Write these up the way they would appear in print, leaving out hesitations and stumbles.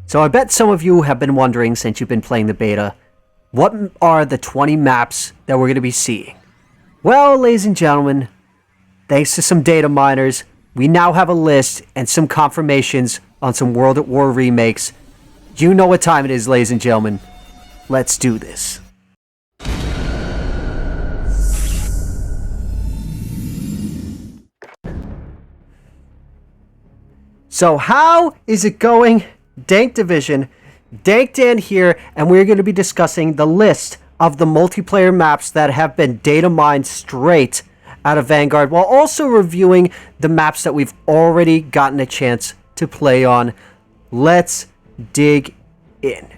So I bet some of you have been wondering since you've been playing the beta, what are the 20 maps that we're going to be seeing? Well, ladies and gentlemen, thanks to some data miners, we now have a list and some confirmations on some World at War remakes. You know what time it is, ladies and gentlemen. Let's do this. So how is it going? Dank Division, Dank Dan here, and we're going to be discussing the list of the multiplayer maps that have been data mined straight out of Vanguard, while also reviewing the maps that we've already gotten a chance to play on. Let's dig in.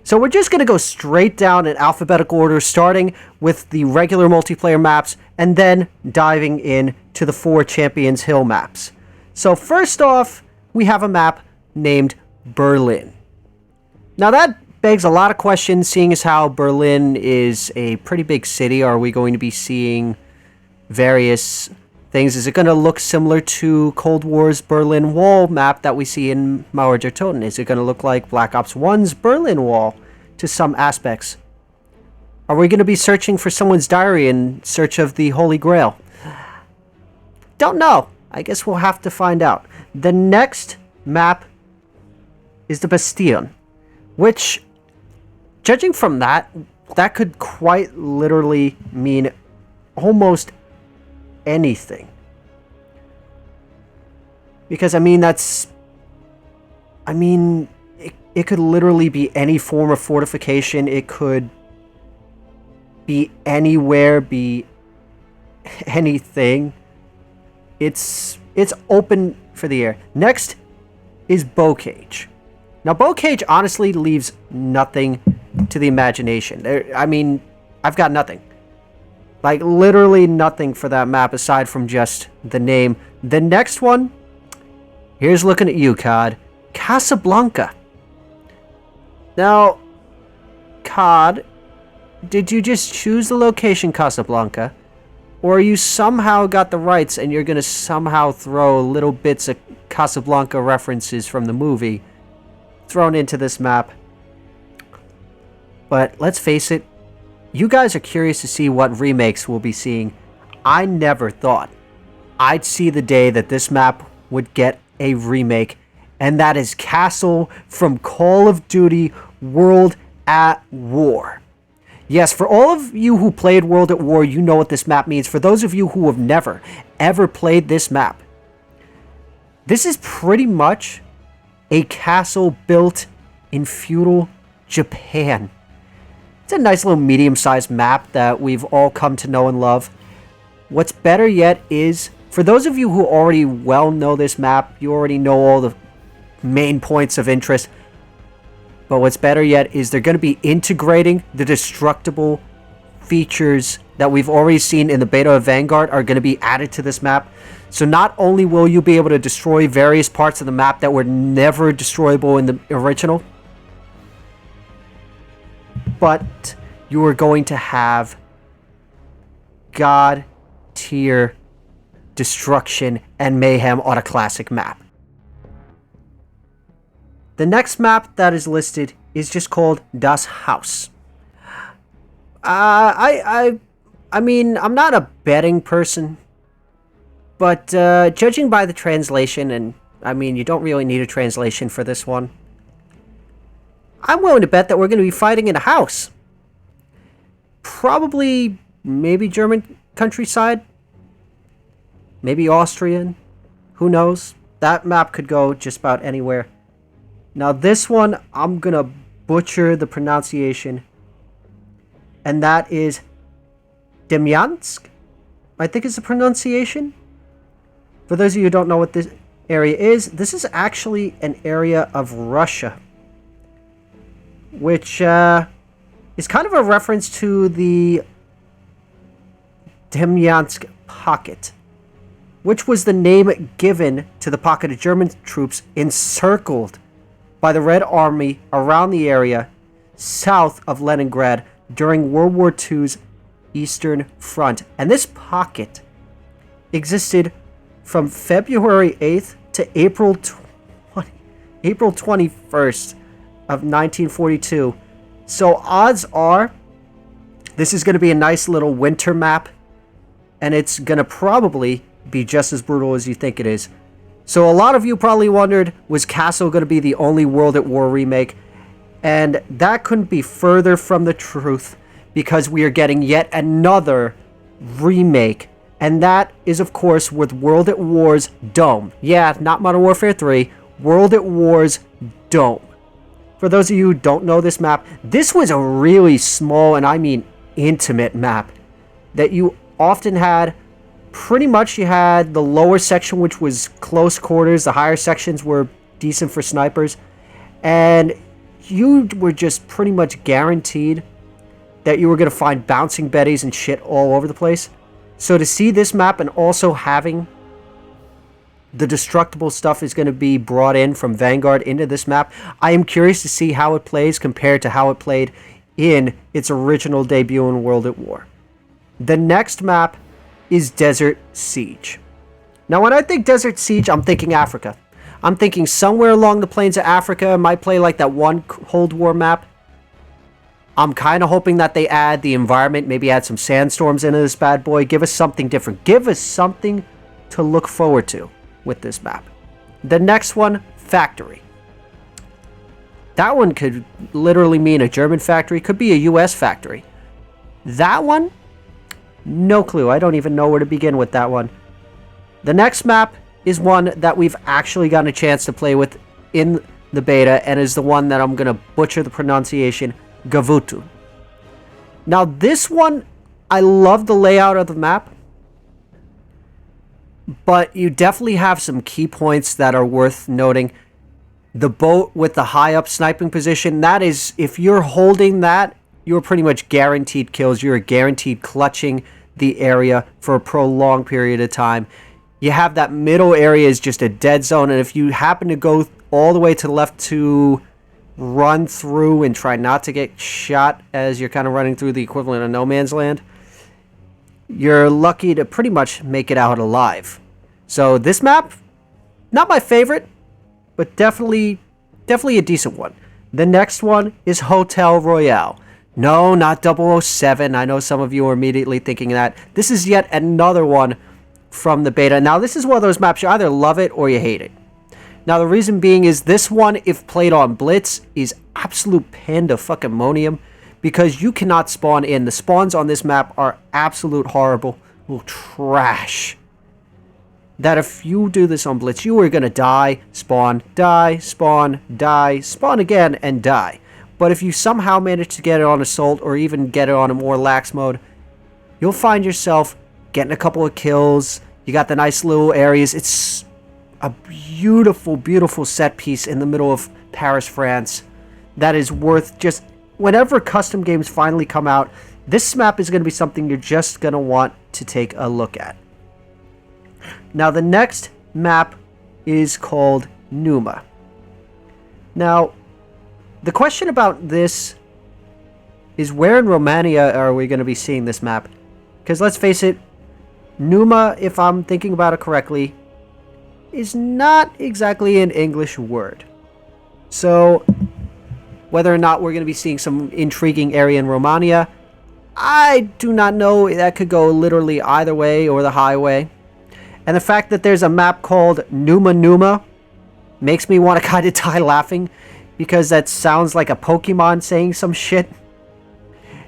So we're just going to go straight down in alphabetical order, starting with the regular multiplayer maps, and then diving in to the 4 Champions Hill maps. So first off, we have a map named Berlin. Now that begs a lot of questions, seeing as how Berlin is a pretty big city. Are we going to be seeing various things? Is it going to look similar to Cold War's Berlin Wall map that we see in Mauer der Toten? Is it going to look like Black Ops 1's Berlin Wall to some aspects? Are we going to be searching for someone's diary in search of the Holy Grail? Don't know. I guess we'll have to find out. The next map is the Bastion, which, judging from that could quite literally mean almost anything. Because, it could literally be any form of fortification. It could be anywhere, be anything. It's open for the air. Next is Bocage. Now, Bocage honestly leaves nothing to the imagination. I've got nothing. Like, literally nothing for that map aside from just the name. The next one, here's looking at you, COD. Casablanca. Now, COD, did you just choose the location Casablanca? Or you somehow got the rights and you're going to somehow throw little bits of Casablanca references from the movie thrown into this map? But let's face it, you guys are curious to see what remakes we'll be seeing. I never thought I'd see the day that this map would get a remake, and that is Castle from Call of Duty World at War. Yes, for all of you who played World at War, you know what this map means. For those of you who have never, ever played this map, this is pretty much a castle built in feudal Japan. It's a nice little medium-sized map that we've all come to know and love. What's better yet is, for those of you who already well know this map, you already know all the main points of interest. But what's better yet is they're going to be integrating the destructible features that we've already seen in the beta of Vanguard are going to be added to this map. So not only will you be able to destroy various parts of the map that were never destroyable in the original, but you are going to have God tier destruction and mayhem on a classic map. The next map that is listed is just called Das Haus. I'm not a betting person, but judging by the translation, and you don't really need a translation for this one, I'm willing to bet that we're going to be fighting in a house. Probably, maybe German countryside, maybe Austrian, who knows? That map could go just about anywhere. Now this one, I'm going to butcher the pronunciation, and that is Demyansk, I think is the pronunciation. For those of you who don't know what this area is, this is actually an area of Russia, which is kind of a reference to the Demyansk Pocket, which was the name given to the pocket of German troops encircled by the Red Army around the area south of Leningrad during World War II's Eastern Front. And this pocket existed from February 8th to April 21st of 1942. So odds are this is going to be a nice little winter map, and it's going to probably be just as brutal as you think it is. So a lot of you probably wondered, was Castle going to be the only World at War remake? And that couldn't be further from the truth, because we are getting yet another remake. And that is, of course, with World at War's Dome. Yeah, not Modern Warfare 3, World at War's Dome. For those of you who don't know this map, this was a really small, and I mean intimate map, that you often had. Pretty much you had the lower section, which was close quarters. The higher sections were decent for snipers. And you were just pretty much guaranteed that you were going to find bouncing betties and shit all over the place. So to see this map, and also having the destructible stuff is going to be brought in from Vanguard into this map, I am curious to see how it plays compared to how it played in its original debut in World at War. The next map is Desert Siege. Now, when I think Desert Siege, I'm thinking Africa. I'm thinking somewhere along the plains of Africa. It might play like that one Cold War map. I'm kind of hoping that they add the environment, maybe add some sandstorms into this bad boy. Give us something different. Give us something to look forward to with this map. The next one, Factory. That one could literally mean a German factory. Could be a US factory. That one, no clue. I don't even know where to begin with that one. The next map is one that we've actually gotten a chance to play with in the beta, and is the one that I'm going to butcher the pronunciation, Gavutu. Now this one, I love the layout of the map, but you definitely have some key points that are worth noting. The boat with the high up sniping position, that is, if you're holding that, you're pretty much guaranteed kills. You're guaranteed clutching the area for a prolonged period of time. You have that middle area is just a dead zone, and if you happen to go all the way to the left to run through and try not to get shot as you're kind of running through the equivalent of no man's land, you're lucky to pretty much make it out alive. So this map, not my favorite, but definitely a decent one. The next one is Hotel Royale. No, not 007. I know some of you are immediately thinking that. This is yet another one from the beta. Now, this is one of those maps you either love it or you hate it. Now, the reason being is this one, if played on Blitz, is absolute pandemonium, because you cannot spawn in. The spawns on this map are absolute horrible, trash. That if you do this on Blitz, you are going to die, spawn, spawn again, and die. But if you somehow manage to get it on Assault, or even get it on a more lax mode, you'll find yourself getting a couple of kills. You got the nice little areas. It's a beautiful, beautiful set piece in the middle of Paris, France. That is worth just... Whenever custom games finally come out, this map is going to be something you're just going to want to take a look at. Now, the next map is called Numa. Now, the question about this is, where in Romania are we going to be seeing this map? Because let's face it, Numa, if I'm thinking about it correctly, is not exactly an English word. So, whether or not we're going to be seeing some intriguing area in Romania, I do not know. That could go literally either way or the highway. And the fact that there's a map called Numa makes me want to kind of die laughing, because that sounds like a Pokemon saying some shit.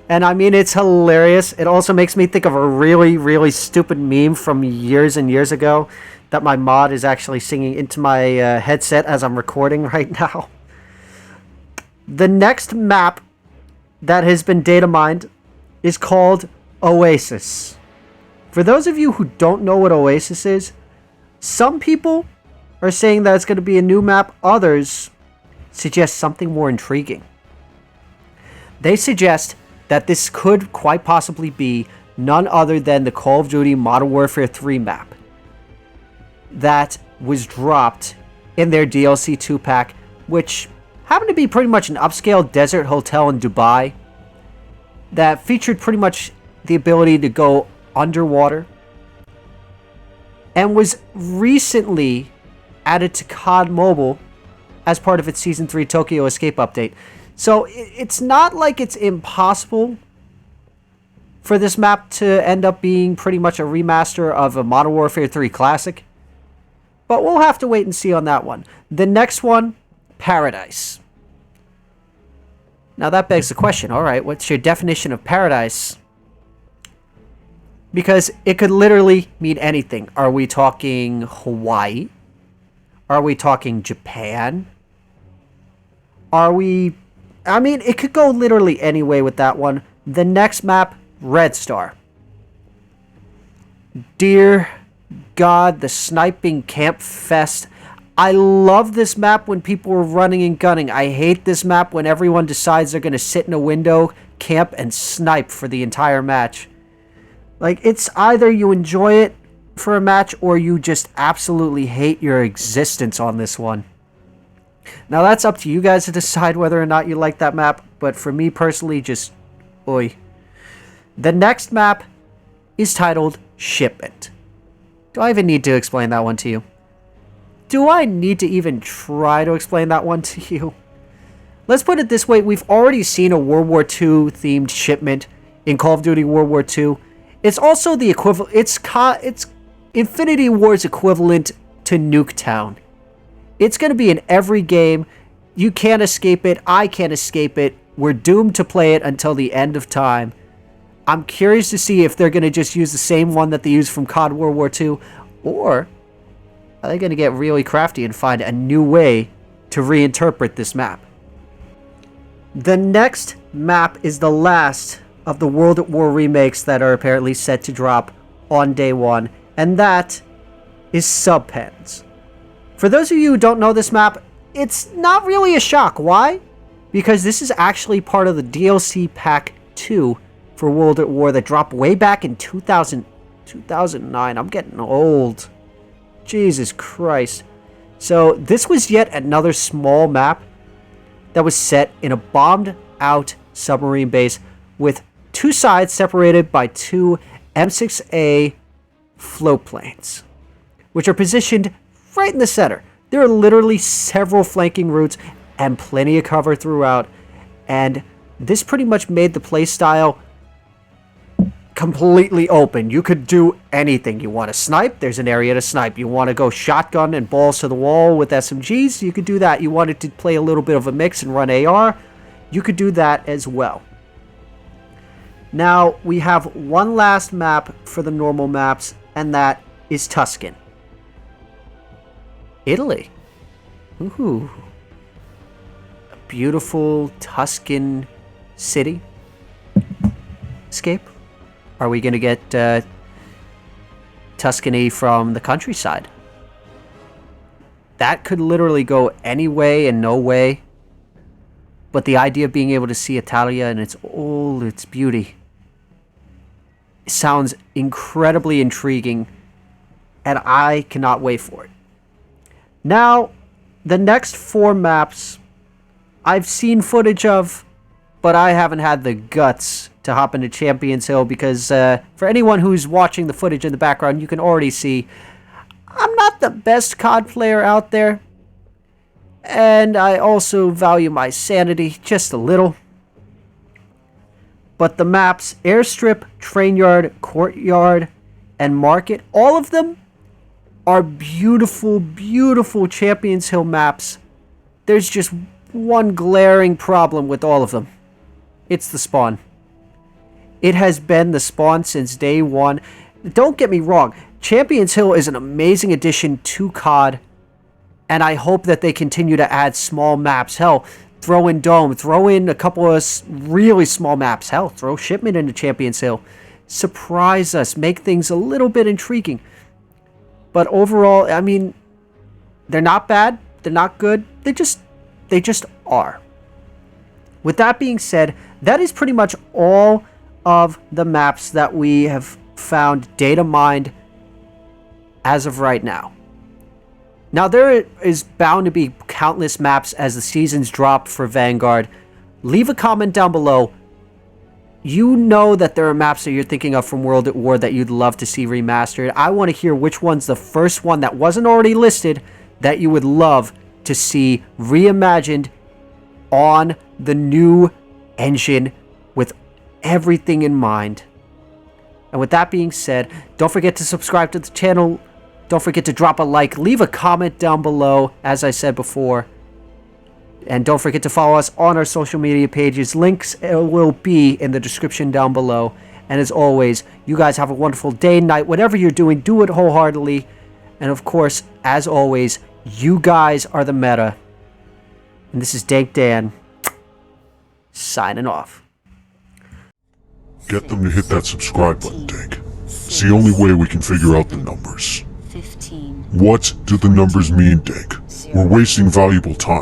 And I mean, it's hilarious. It also makes me think of a really, really stupid meme from years and years ago that my mod is actually singing into my headset as I'm recording right now. The next map that has been data mined is called Oasis. For those of you who don't know what Oasis is, some people are saying that it's going to be a new map. Others suggest something more intriguing. They suggest that this could quite possibly be none other than the Call of Duty Modern Warfare 3 map that was dropped in their DLC 2-pack, which happened to be pretty much an upscale desert hotel in Dubai that featured pretty much the ability to go underwater, and was recently added to COD Mobile as part of its Season 3 Tokyo Escape update. So it's not like it's impossible for this map to end up being pretty much a remaster of a Modern Warfare 3 classic. But we'll have to wait and see on that one. The next one, Paradise. Now that begs the question, alright, what's your definition of paradise? Because it could literally mean anything. Are we talking Hawaii? Are we talking Japan? It could go literally any way with that one. The next map, Red Star. Dear God, the sniping camp fest. I love this map when people are running and gunning. I hate this map when everyone decides they're going to sit in a window, camp, and snipe for the entire match. Like, it's either you enjoy it for a match or you just absolutely hate your existence on this one. Now, that's up to you guys to decide whether or not you like that map, but for me personally, just oi. The next map is titled Shipment. Do I even need to explain that one to you? Do I need to even try to explain that one to you? Let's put it this way. We've already seen a World War II themed shipment in Call of Duty World War II. It's also the equivalent. It's Infinity War's equivalent to Nuketown. It's going to be in every game. You can't escape it. I can't escape it. We're doomed to play it until the end of time. I'm curious to see if they're going to just use the same one that they used from COD World War II, or are they going to get really crafty and find a new way to reinterpret this map? The next map is the last of the World at War remakes that are apparently set to drop on day one, and that is Subpens. For those of you who don't know this map, it's not really a shock. Why? Because this is actually part of the DLC Pack 2 for World at War that dropped way back in 2009. I'm getting old. Jesus Christ. So this was yet another small map that was set in a bombed out submarine base with two sides separated by two M6A float planes, which are positioned right in the center. There are literally several flanking routes and plenty of cover throughout, and this pretty much made the playstyle completely open. You could do anything. You want to snipe, there's an area to snipe. You want to go shotgun and balls to the wall with SMGs, you could do that. You wanted to play a little bit of a mix and run AR, you could do that as well. Now, we have one last map for the normal maps, and that is Tuscan Italy. Ooh. A beautiful Tuscan city escape. Are we going to get Tuscany from the countryside? That could literally go any way and no way. But the idea of being able to see Italia in all its beauty sounds incredibly intriguing, and I cannot wait for it. Now, the next four maps I've seen footage of, but I haven't had the guts to hop into Champions Hill because for anyone who's watching the footage in the background, you can already see I'm not the best COD player out there, and I also value my sanity just a little. But the maps, Airstrip, Train Yard, Courtyard, and Market, all of them are beautiful, beautiful Champions Hill maps. There's just one glaring problem with all of them. It's the spawn. It has been the spawn since day one. Don't get me wrong, Champions Hill is an amazing addition to COD, and I hope that they continue to add small maps. Hell, throw in Dome, throw in a couple of really small maps. Hell, throw Shipment into Champions Hill. Surprise us, make things a little bit intriguing. But overall, I mean, they're not bad, they're not good, they just are. With that being said, that is pretty much all of the maps that we have found data mined as of right now. Now, there is bound to be countless maps as the seasons drop for Vanguard. Leave a comment down below. You know that there are maps that you're thinking of from World at War that you'd love to see remastered. I want to hear which one's the first one that wasn't already listed that you would love to see reimagined on the new engine with everything in mind. And with that being said, don't forget to subscribe to the channel. Don't forget to drop a like, leave a comment down below, as I said before. And don't forget to follow us on our social media pages. Links will be in the description down below. And as always, you guys have a wonderful day, night, whatever you're doing, do it wholeheartedly. And of course, as always, you guys are the meta. And this is Dank Dan, signing off. Get them to hit that subscribe button, Dank. It's the only way we can figure out the numbers. 15. What do the numbers mean, Dank? We're wasting valuable time.